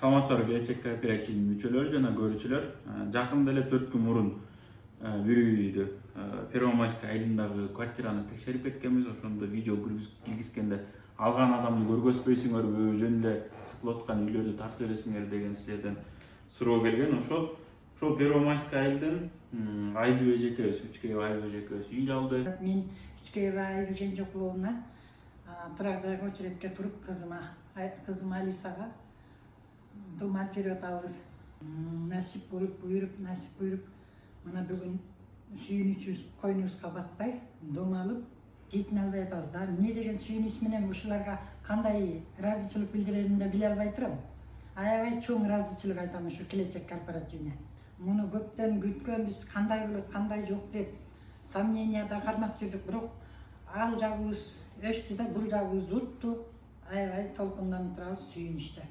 Камасар келечек кооперативинин мүчөлөрү жана көрүүчүлөр жакында эле 4 күн мурун бир үйдү Первомайский айылындагы квартираны текшерип кеткенбиз. Ошондо видео киргизгенде алган адамды көргөзбөйсүңөрбү, жөн эле сатылып аткан үйлөрдү тартып элесиңер деген силерден суроо келген. Ошол Первомайский айылдын Айбү эжекебиз, Үчкеева Айбү эжекебиз үй алды. Мен Үчкеева Айбү Кенжекуловна турак жайга очередке туруп кызым Алисага тумар берип атабыз. Насип буйруп мына бүгүн сүйүнүчүбүз койнубузга батпай дом алып жетин албай атабыз. Да эмне деген сүйүнүч менен ушуларга кандай ыраазычылык билдиреримин да биле албай турам. Аябай чоң ыраазычылык айтам ушу келечек корпоративине. Муну көптөн күткөнбүз, кандай болот, кандай жок деп сомненияда кармап жүрдүк, бирок ал жагыбыз өчтү да бул жагыбыз утту. Аябай толкунданып турабыз сүйүнүчтө.